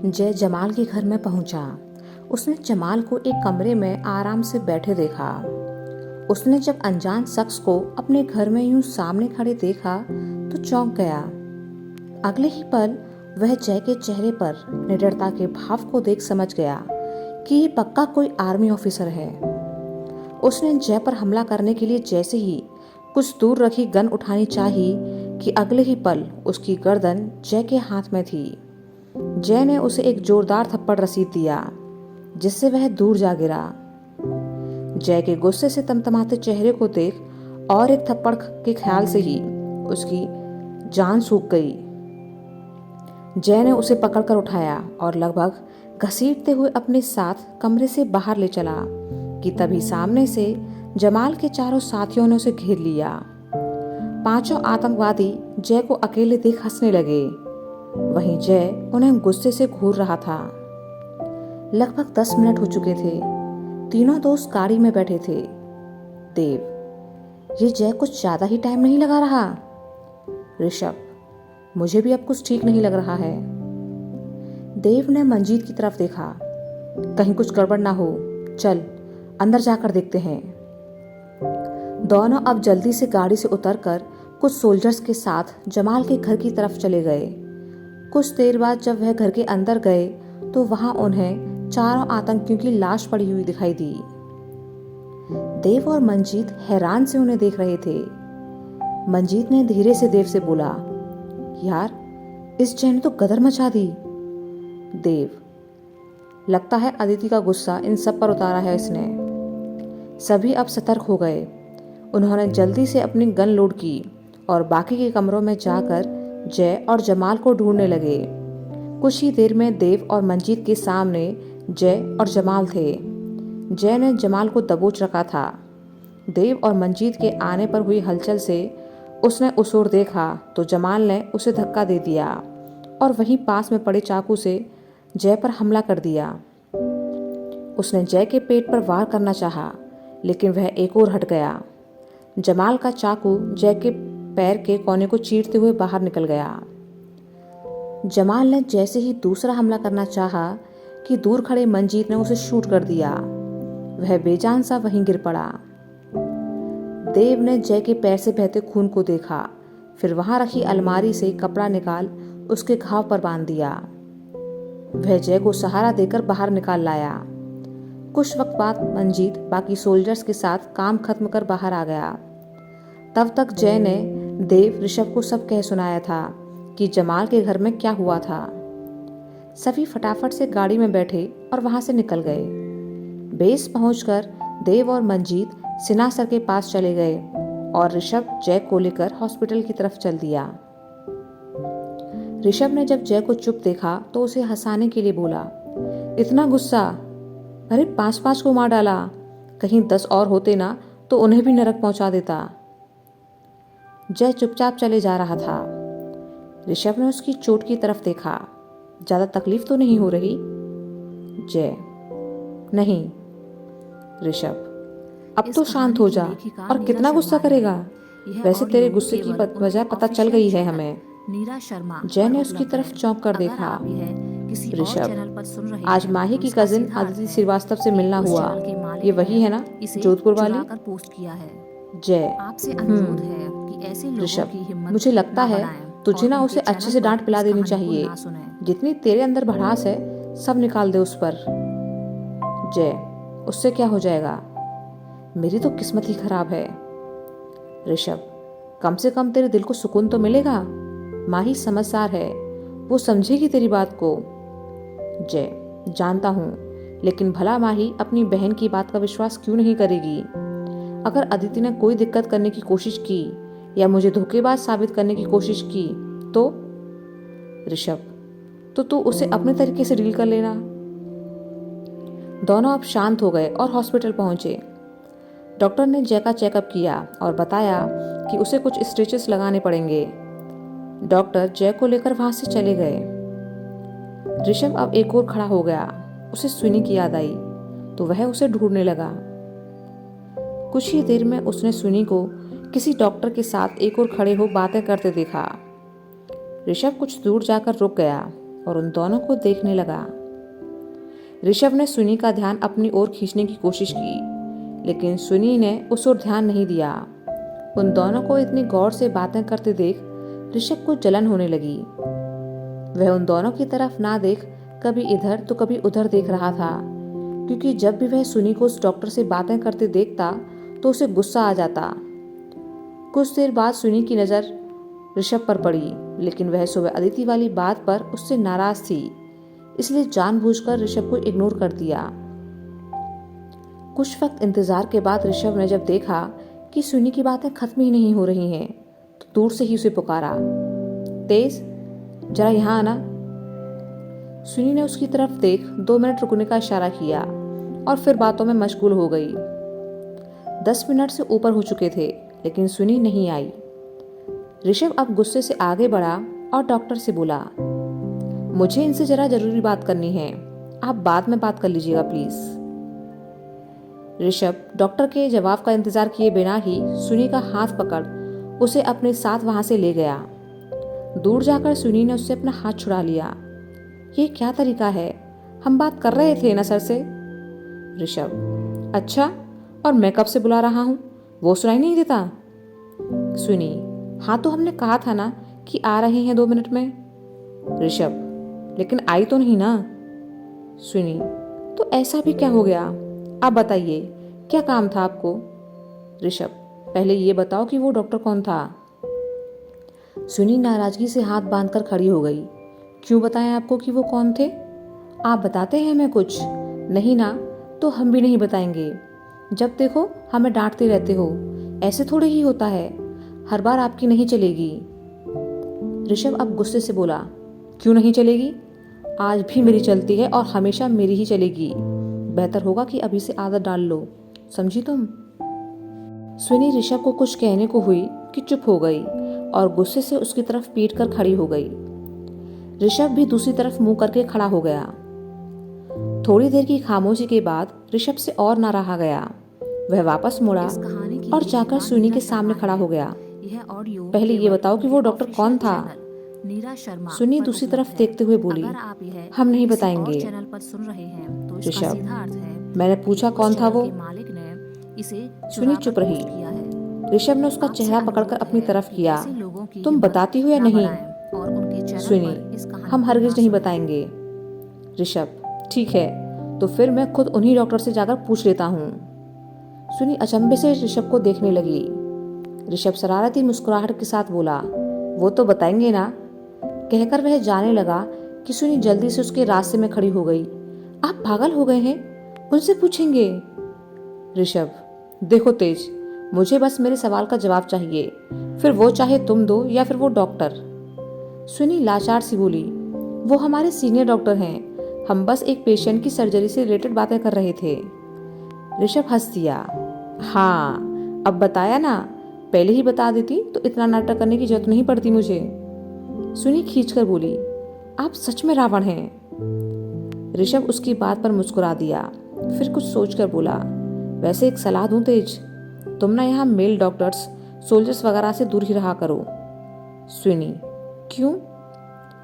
जय जमाल के घर में पहुंचा। उसने जमाल को एक कमरे में आराम से बैठे देखा। उसने जब अनजान शख्स को अपने घर में यूं सामने खड़े देखा तो चौंक गया। अगले ही पल वह जय के चेहरे पर निडरता के भाव को देख समझ गया कि ये पक्का कोई आर्मी ऑफिसर है। उसने जय पर हमला करने के लिए जैसे ही कुछ दूर रखी गन उठानी चाही कि अगले ही पल उसकी गर्दन जय के हाथ में थी। जय ने उसे एक जोरदार थप्पड़ रसीद दिया जिससे वह दूर जा गिरा। जय के गुस्से से तमतमाते चेहरे को देख और एक थप्पड़ के ख्याल से ही उसकी जान सूख गई। जय ने उसे पकड़कर उठाया और लगभग घसीटते हुए अपने साथ कमरे से बाहर ले चला कि तभी सामने से जमाल के चारों साथियों ने उसे घेर लिया। पांचों आतंकवादी जय को अकेले देख हंसने लगे। वहीं जय उन्हें गुस्से से घूर रहा था। लगभग 10 मिनट हो चुके थे। तीनों दोस्त गाड़ी में बैठे थे। देव, ये जय कुछ ज्यादा ही टाइम नहीं लगा रहा। ऋषभ, मुझे भी अब कुछ ठीक नहीं लग रहा है। देव ने मंजीत की तरफ देखा। कहीं कुछ गड़बड़ ना हो, चल अंदर जाकर देखते हैं। दोनों अब जल्दी से गाड़ी से उतरकर कुछ सोल्जर्स के साथ जमाल के घर की तरफ चले गए। कुछ देर बाद जब वह घर के अंदर गए तो वहां उन्हें चारों आतंकियों की लाश पड़ी हुई दिखाई दी। देव और मंजीत हैरान से उन्हें देख रहे थे। मंजीत ने धीरे से देव से बोला, यार, इस जय ने तो गदर मचा दी। देव, लगता है अदिति का गुस्सा इन सब पर उतारा है इसने। सभी अब सतर्क हो गए। उन्होंने जल्दी से अपनी गन लोड की और बाकी के कमरों में जाकर जय और जमाल को ढूंढने लगे। कुछ ही देर में देव और मंजीत के सामने जय और जमाल थे। जय ने जमाल को दबोच रखा था। देव और मंजीत के आने पर हुई हलचल से उसने उस ओर देखा तो जमाल ने उसे धक्का दे दिया और वहीं पास में पड़े चाकू से जय पर हमला कर दिया। उसने जय के पेट पर वार करना चाहा, लेकिन वह एक ओर हट गया। जमाल का चाकू जय के पैर के कोने को चीरते हुए बाहर निकल गया। जमाल ने जैसे ही दूसरा हमला करना चाहा कि दूर खड़े मंजीत ने उसे शूट कर दिया। वह बेजान सा वहीं गिर पड़ा। देव ने जय के पैर से बहते खून को देखा, फिर वहां रखी अलमारी से कपड़ा निकाल उसके घाव पर बांध दिया। वह जय को सहारा देकर बाहर निकाल लाया। कुछ वक्त बाद मंजीत बाकी सोल्जर्स के साथ काम खत्म कर बाहर आ गया। तब तक जय ने देव, ऋषभ को सब कह सुनाया था कि जमाल के घर में क्या हुआ था। सभी फटाफट से गाड़ी में बैठे और वहां से निकल गए। बेस पहुंचकर देव और मंजीत सिन्हा सर के पास चले गए और ऋषभ जय को लेकर हॉस्पिटल की तरफ चल दिया। ऋषभ ने जब जय को चुप देखा तो उसे हंसाने के लिए बोला, इतना गुस्सा? अरे 5-5 को मार डाला। कहीं 10 और होते ना तो उन्हें भी नरक पहुंचा देता। जय चुपचाप चले जा रहा था। ऋषभ ने उसकी चोट की तरफ देखा। ज्यादा तकलीफ तो नहीं हो रही? जय, नहीं। ऋषभ, अब तो शांत हो जा। और कितना गुस्सा करेगा? वैसे तेरे गुस्से की वजह पता चल गई है हमें। जय ने उसकी तरफ चौंक कर देखा। ऋषभ, आज माही की कजिन अदिति श्रीवास्तव से मिलना हुआ। ये वही है ना, जोधपुर वाली? जय, ऋषभ, मुझे लगता है तुझे ना उसे अच्छे से डांट पिला देनी चाहिए। जितनी तेरे अंदर भड़ास है सब निकाल दे उस पर। जय, उससे क्या हो जाएगा? मेरी तो किस्मत ही खराब है। ऋषभ, कम से कम तेरे दिल को सुकून तो मिलेगा। माही समझदार है, वो समझेगी तेरी बात को। जय, जानता हूँ, लेकिन भला माही अपनी बहन की बात का विश्वास क्यों नहीं करेगी? अगर अदिति ने कोई दिक्कत करने की कोशिश की या मुझे धोखेबाज साबित करने की कोशिश की तो? ऋषभ, तो तू उसे अपने तरीके से डील कर लेना। दोनों अब शांत हो गए और हॉस्पिटल पहुंचे। डॉक्टर ने जय का चेकअप किया और बताया कि उसे कुछ स्टिचेस लगाने पड़ेंगे। डॉक्टर जय को लेकर वहां से चले गए। ऋषभ अब एक और खड़ा हो गया। उसे स्विनी की याद आई तो वह उसे ढूंढने लगा। कुछ ही देर में उसने स्विनी को किसी डॉक्टर के साथ एक और खड़े हो बातें करते देखा। ऋषभ कुछ दूर जाकर रुक गया और उन दोनों को देखने लगा। ऋषभ ने सुनी का ध्यान अपनी ओर खींचने की कोशिश की, लेकिन सुनी ने उस ओर ध्यान नहीं दिया। उन दोनों को इतनी गौर से बातें करते देख ऋषभ को जलन होने लगी। वह उन दोनों की तरफ ना देख कभी इधर तो कभी उधर देख रहा था, क्योंकि जब भी वह सुनी को उस डॉक्टर से बातें करते देखता तो उसे गुस्सा आ जाता। कुछ देर बाद सुनी की नज़र ऋषभ पर पड़ी, लेकिन वह सुबह अदिति वाली बात पर उससे नाराज थी, इसलिए जानबूझकर ऋषभ को इग्नोर कर दिया। कुछ वक्त इंतजार के बाद ऋषभ ने जब देखा कि सुनी की बातें खत्म ही नहीं हो रही हैं, तो दूर से ही उसे पुकारा, तेज जरा यहाँ आना। सुनी ने उसकी तरफ देख 2 मिनट रुकने का इशारा किया और फिर बातों में मशगूल हो गई। 10 मिनट से ऊपर हो चुके थे, लेकिन सुनी नहीं आई। ऋषभ अब गुस्से से आगे बढ़ा और डॉक्टर से बोला, मुझे इनसे जरा जरूरी बात करनी है, आप बाद में बात कर लीजिएगा प्लीज। ऋषभ डॉक्टर के जवाब का इंतजार किए बिना ही सुनी का हाथ पकड़ उसे अपने साथ वहां से ले गया। दूर जाकर सुनी ने उससे अपना हाथ छुड़ा लिया। ये क्या तरीका है, हम बात कर रहे थे ना सर से। ऋषभ, अच्छा, और मैं कब से बुला रहा हूँ, वो सुनाई नहीं देता। सुनी, हाँ तो हमने कहा था ना कि आ रहे हैं 2 मिनट में। ऋषभ, लेकिन आई तो नहीं ना। सुनी, तो ऐसा भी क्या हो गया, आप बताइए क्या काम था आपको। ऋषभ, पहले ये बताओ कि वो डॉक्टर कौन था। सुनी नाराजगी से हाथ बांधकर खड़ी हो गई। क्यों बताएं आपको कि वो कौन थे, आप बताते हैं हमें कुछ नहीं ना, तो हम भी नहीं बताएंगे। जब देखो हमें डांटते रहते हो, ऐसे थोड़े ही होता है, हर बार आपकी नहीं चलेगी। ऋषभ अब गुस्से से बोला, क्यों नहीं चलेगी, आज भी मेरी चलती है और हमेशा मेरी ही चलेगी। बेहतर होगा कि अभी से आदत डाल लो, समझी तुम। सुनी ऋषभ को कुछ कहने को हुई कि चुप हो गई और गुस्से से उसकी तरफ पीट कर खड़ी हो गई। ऋषभ भी दूसरी तरफ मुंह करके खड़ा हो गया। थोड़ी देर की खामोशी के बाद ऋषभ से और ना रहा गया। वह वापस मुड़ा और जाकर सुनी के सामने खड़ा हो गया। पहले ये बताओ कि वो डॉक्टर कौन था। सुनी दूसरी तरफ देखते हुए बोली, हम नहीं बताएंगे। ऋषभ, मैंने पूछा कौन था वो। सुनी चुप रही। ऋषभ ने उसका चेहरा पकड़कर अपनी तरफ किया, तुम बताती हो या नहीं। सुनी, हम हरगिज नहीं बताएंगे। ऋषभ, ठीक है, तो फिर मैं खुद उन्हीं डॉक्टर से जाकर पूछ लेता हूँ। सुनी अचंभे से ऋषभ को देखने लगी। ऋषभ शरारती मुस्कुराहट के साथ बोला, वो तो बताएंगे ना। कहकर वह जाने लगा कि सुनी जल्दी से उसके रास्ते में खड़ी हो गई। आप पागल हो गए हैं, उनसे पूछेंगे। ऋषभ, देखो तेज, मुझे बस मेरे सवाल का जवाब चाहिए, फिर वो चाहे तुम दो या फिर वो डॉक्टर। सुनी लाचार सी बोली, वो हमारे सीनियर डॉक्टर हैं, हम बस एक पेशेंट की सर्जरी से रिलेटेड बातें कर रहे थे। ऋषभ हंस दिया, हाँ अब बताया ना, पहले ही बता देती तो इतना नाटक करने की जरूरत नहीं पड़ती मुझे। सुनी खींचकर बोली, आप सच में रावण हैं। ऋषभ उसकी बात पर मुस्कुरा दिया, फिर कुछ सोचकर बोला, वैसे एक सलाह दूं तेज, तुम ना यहाँ मेल डॉक्टर्स सोल्जर्स वगैरह से दूर ही रहा करो। सुनी, क्यों।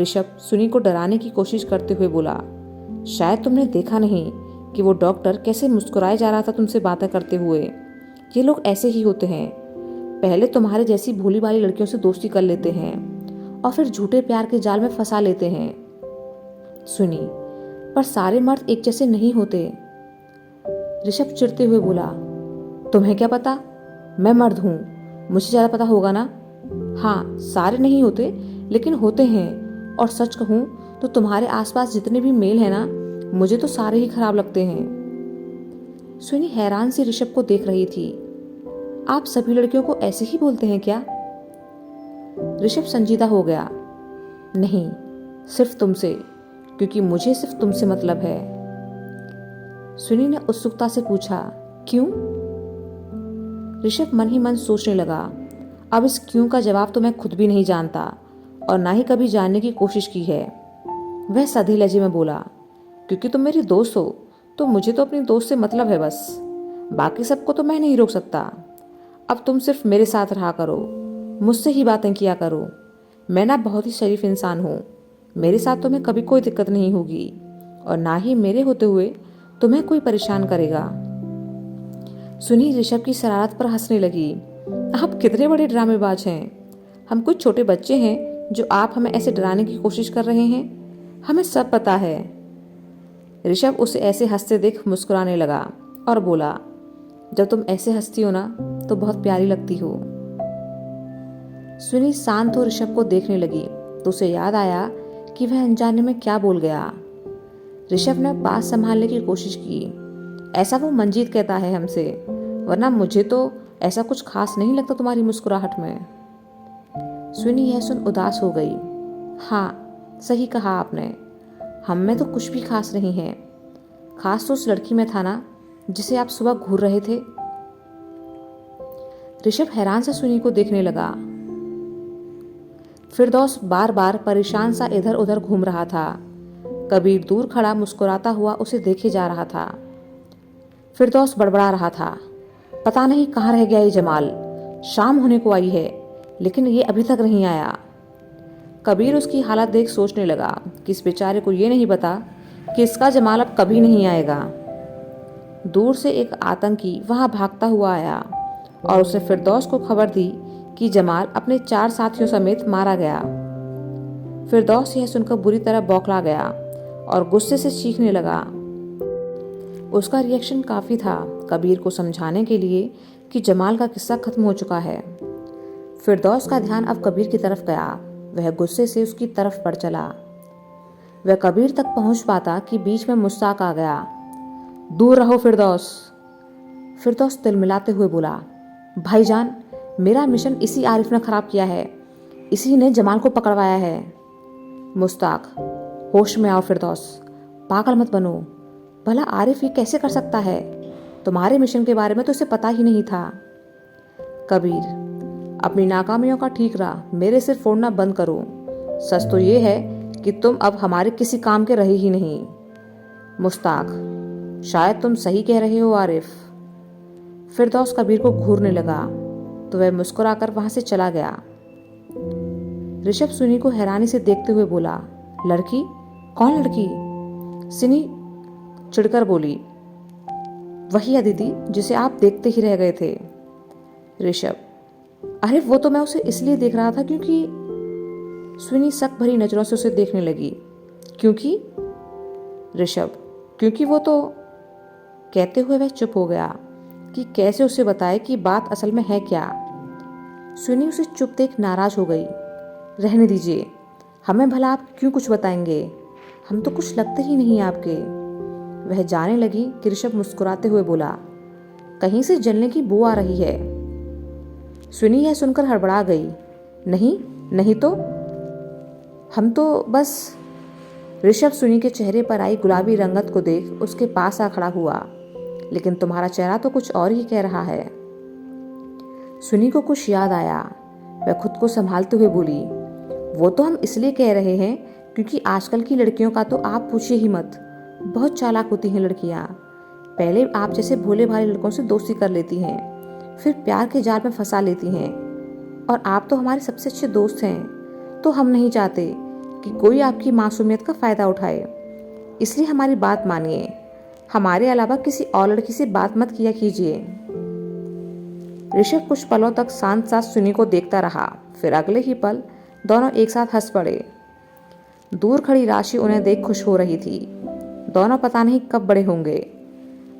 ऋषभ सुनी को डराने की कोशिश करते हुए बोला, शायद तुमने देखा नहीं कि वो डॉक्टर कैसे मुस्कुराए जा रहा था तुमसे बातें करते हुए। ये लोग ऐसे ही होते हैं, पहले तुम्हारे जैसी भोली भाली लड़कियों से दोस्ती कर लेते हैं और फिर झूठे प्यार के जाल में फंसा लेते हैं। सुनी, पर सारे मर्द एक जैसे नहीं होते। ऋषभ चिढ़ते हुए बोला, तुम्हें क्या पता, मैं मर्द हूँ, मुझे ज़्यादा पता होगा ना। हाँ, सारे नहीं होते लेकिन होते हैं, और सच कहूँ तो तुम्हारे आसपास जितने भी मेल हैं ना, मुझे तो सारे ही खराब लगते हैं। सुनी हैरान सी ऋषभ को देख रही थी। आप सभी लड़कियों को ऐसे ही बोलते हैं क्या। ऋषभ संजीदा हो गया, नहीं, सिर्फ तुमसे, क्योंकि मुझे सिर्फ तुमसे मतलब है। सुनी ने उत्सुकता से पूछा, क्यों। ऋषभ मन ही मन सोचने लगा, अब इस क्यों का जवाब तो मैं खुद भी नहीं जानता और ना ही कभी जानने की कोशिश की है। वह सधे लहजे में बोला, क्योंकि तुम मेरी दोस्त हो तो मुझे तो अपनी दोस्त से मतलब है बस, बाकी सबको तो मैं नहीं रोक सकता। अब तुम सिर्फ मेरे साथ रहा करो, मुझसे ही बातें किया करो। मैं ना बहुत ही शरीफ इंसान हूँ, मेरे साथ तुम्हें कभी कोई दिक्कत नहीं होगी और ना ही मेरे होते हुए तुम्हें कोई परेशान करेगा। सुनी ऋषभ की शरारत पर हंसने लगी। आप कितने बड़े ड्रामेबाज हैं। हम कुछ छोटे बच्चे हैं जो आप हमें ऐसे डराने की कोशिश कर रहे हैं। हमें सब पता है। ऋषभ उसे ऐसे हंसते देख मुस्कुराने लगा और बोला, जब तुम ऐसे हंसती हो ना तो बहुत प्यारी लगती हो। सुनी शांत हो ऋषभ को देखने लगी तो उसे याद आया कि वह अनजाने में क्या बोल गया। ऋषभ ने बात संभालने की कोशिश की। ऐसा वो मंजीत कहता है हमसे, वरना मुझे तो ऐसा कुछ खास नहीं लगता तुम्हारी मुस्कुराहट में। सुनी यह सुन उदास हो गई। हाँ, सही कहा आपने। हम में तो कुछ भी खास नहीं है। खास तो उस लड़की में था ना जिसे आप सुबह घूर रहे थे। ऋषभ हैरान से सुनी को देखने लगा। फिरदौस बार बार परेशान सा इधर उधर घूम रहा था। कबीर दूर खड़ा मुस्कुराता हुआ उसे देखे जा रहा था। फिरदौस बड़बड़ा रहा था, पता नहीं कहाँ रह गया ये जमाल। शाम होने को आई है लेकिन ये अभी तक नहीं आया। कबीर उसकी हालत देख सोचने लगा कि इस बेचारे को ये नहीं पता कि इसका जमाल अब कभी नहीं आएगा। दूर से एक आतंकी वहां भागता हुआ आया और उसने फिरदौस को खबर दी कि जमाल अपने 4 साथियों समेत मारा गया। फिरदौस यह सुनकर बुरी तरह बौखला गया और गुस्से से चीखने लगा। उसका रिएक्शन काफी था कबीर को समझाने के लिए कि जमाल का किस्सा खत्म हो चुका है। फिरदौस का ध्यान अब कबीर की तरफ गया। वह गुस्से से उसकी तरफ बढ़ चला। वह कबीर तक पहुंच पाता कि बीच में मुश्ताक आ गया। दूर रहो फिरदौस। फिरदौस तिलमिलाते हुए बोला, भाईजान, मेरा मिशन इसी आरिफ ने खराब किया है। इसी ने जमाल को पकड़वाया है। मुश्ताक, होश में आओ फिरदौस, पागल मत बनो। भला आरिफ ये कैसे कर सकता है? तुम्हारे मिशन के बारे में तो उसे पता ही नहीं था। कबीर, अपनी नाकामियों का ठीकरा मेरे सिर फोड़ना बंद करो। सच तो ये है कि तुम अब हमारे किसी काम के रहे ही नहीं। मुश्ताक, शायद तुम सही कह रहे हो आरिफ। फिरदौस कबीर को घूरने लगा तो वह मुस्कुराकर वहां से चला गया। ऋषभ सुनी को हैरानी से देखते हुए बोला, लड़की? कौन लड़की? सुनी चिढ़कर बोली, वही है दीदी जिसे आप देखते ही रह गए थे। ऋषभ, अरे वो तो मैं उसे इसलिए देख रहा था क्योंकि। सुनी शक भरी नजरों से उसे देखने लगी। क्योंकि? ऋषभ, क्योंकि वो तो। कहते हुए वह चुप हो गया कि कैसे उसे बताए कि बात असल में है क्या। सुनी उसे चुप देख नाराज हो गई। रहने दीजिए, हमें भला आप क्यों कुछ बताएंगे? हम तो कुछ लगते ही नहीं आपके। वह जाने लगी कि ऋषभ मुस्कुराते हुए बोला, कहीं से जलने की बू आ रही है। सुनी यह सुनकर हड़बड़ा गई। नहीं नहीं तो हम तो बस। ऋषभ सुनी के चेहरे पर आई गुलाबी रंगत को देख उसके पास आ खड़ा हुआ। लेकिन तुम्हारा चेहरा तो कुछ और ही कह रहा है। सुनी को कुछ याद आया। वह खुद को संभालते हुए बोली, वो तो हम इसलिए कह रहे हैं क्योंकि आजकल की लड़कियों का तो आप पूछिए ही मत। बहुत चालाक होती हैं लड़कियां। पहले आप जैसे भोले भाले लड़कों से दोस्ती कर लेती हैं, फिर प्यार के जाल में फंसा लेती हैं। और आप तो हमारे सबसे अच्छे दोस्त हैं। तो हम नहीं चाहते कि कोई आपकी मासूमियत का फायदा उठाए। इसलिए हमारी बात मानिए। हमारे अलावा किसी और लड़की से बात मत किया कीजिए। ऋषभ कुछ पलों तक शांत साथ सुनी को देखता रहा। फिर अगले ही पल दोनों एक साथ हंस पड़े। दूर खड़ी राशि उन्हें देख खुश हो रही थी। दोनों पता नहीं कब बड़े होंगे।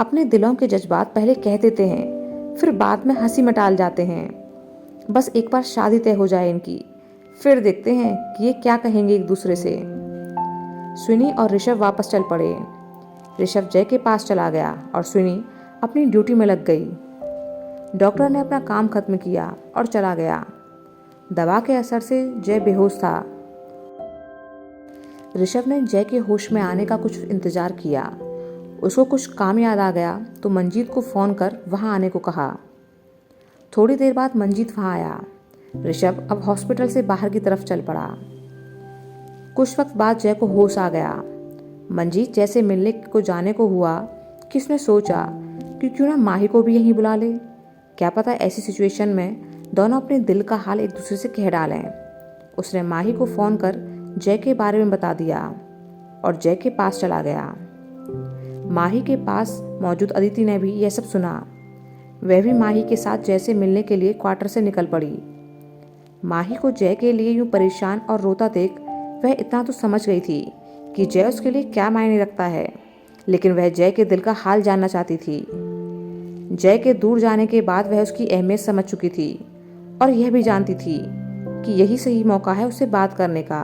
अपने दिलों के जज्बात पहले कह देते हैं, फिर बाद में हंसी में टाल जाते हैं। बस एक बार शादी तय हो जाए इनकी, फिर देखते हैं कि ये क्या कहेंगे एक दूसरे से। सुनी और ऋषभ वापस चल पड़े। ऋषभ जय के पास चला गया और सुनी अपनी ड्यूटी में लग गई। डॉक्टर ने अपना काम खत्म किया और चला गया। दवा के असर से जय बेहोश था। ऋषभ ने जय के होश में आने का कुछ इंतजार किया। उसको कुछ काम याद आ गया तो मंजीत को फोन कर वहां आने को कहा। थोड़ी देर बाद मंजीत वहां आया। ऋषभ अब हॉस्पिटल से बाहर की तरफ चल पड़ा। कुछ वक्त बाद जय को होश आ गया। मंजीत जैसे मिलने को जाने को हुआ कि उसने सोचा कि क्यों ना माही को भी यहीं बुला ले। क्या पता ऐसी सिचुएशन में दोनों अपने दिल का हाल एक दूसरे से कह डालें। उसने माही को फोन कर जय के बारे में बता दिया और जय के पास चला गया। माही के पास मौजूद अदिति ने भी यह सब सुना। वह भी माही के साथ जय से मिलने के लिए क्वार्टर से निकल पड़ी। माही को जय के लिए यूं परेशान और रोता देख वह इतना तो समझ गई थी कि जय उसके लिए क्या मायने रखता है, लेकिन वह जय के दिल का हाल जानना चाहती थी। जय के दूर जाने के बाद वह उसकी अहमियत समझ चुकी थी और यह भी जानती थी कि यही सही मौका है उससे बात करने का,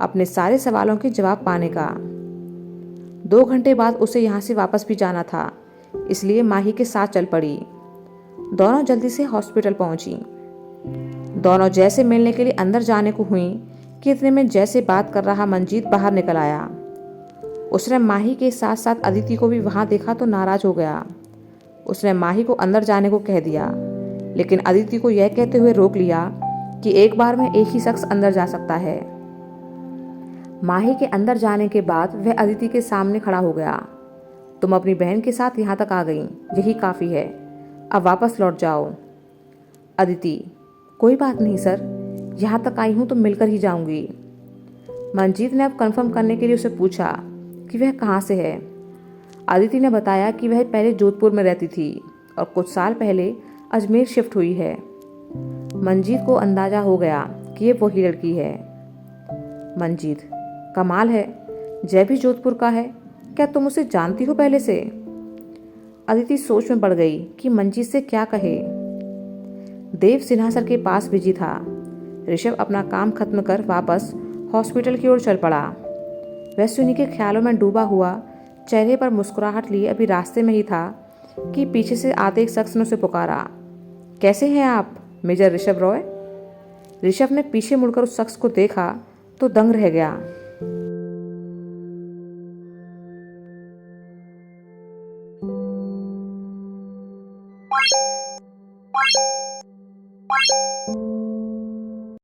अपने सारे सवालों के जवाब पाने का। 2 घंटे बाद उसे यहाँ से वापस भी जाना था, इसलिए माही के साथ चल पड़ी। दोनों जल्दी से हॉस्पिटल पहुंची। दोनों जय से मिलने के लिए अंदर जाने को हुई कि इतने में जय से बात कर रहा मंजीत बाहर निकल आया। उसने माही के साथ साथ अदिति को भी वहां देखा तो नाराज हो गया। उसने माही को अंदर जाने को कह दिया, लेकिन अदिति को यह कहते हुए रोक लिया कि एक बार में एक ही शख्स अंदर जा सकता है। माही के अंदर जाने के बाद वह अदिति के सामने खड़ा हो गया। तुम अपनी बहन के साथ यहाँ तक आ गई, यही काफ़ी है, अब वापस लौट जाओ। अदिति, कोई बात नहीं सर, यहाँ तक आई हूँ तो मिलकर ही जाऊंगी। मंजीत ने अब कंफर्म करने के लिए उसे पूछा कि वह कहाँ से है। अदिति ने बताया कि वह पहले जोधपुर में रहती थी और कुछ साल पहले अजमेर शिफ्ट हुई है। मंजीत को अंदाजा हो गया कि ये वही लड़की है। मंजीत, कमाल है, जय भी जोधपुर का है, क्या तुम उसे जानती हो पहले से? अदिति सोच में पड़ गई कि मंजीत से क्या कहे। देव सिन्हा सर के पास बिजी था। ऋषभ अपना काम खत्म कर वापस हॉस्पिटल की ओर चल पड़ा। वह सुनी के ख्यालों में डूबा हुआ चेहरे पर मुस्कुराहट लिए अभी रास्ते में ही था कि पीछे से आते एक शख्स ने उसे पुकारा, कैसे हैं आप मेजर ऋषभ रॉय? ऋषभ ने पीछे मुड़कर उस शख्स को देखा तो दंग रह गया।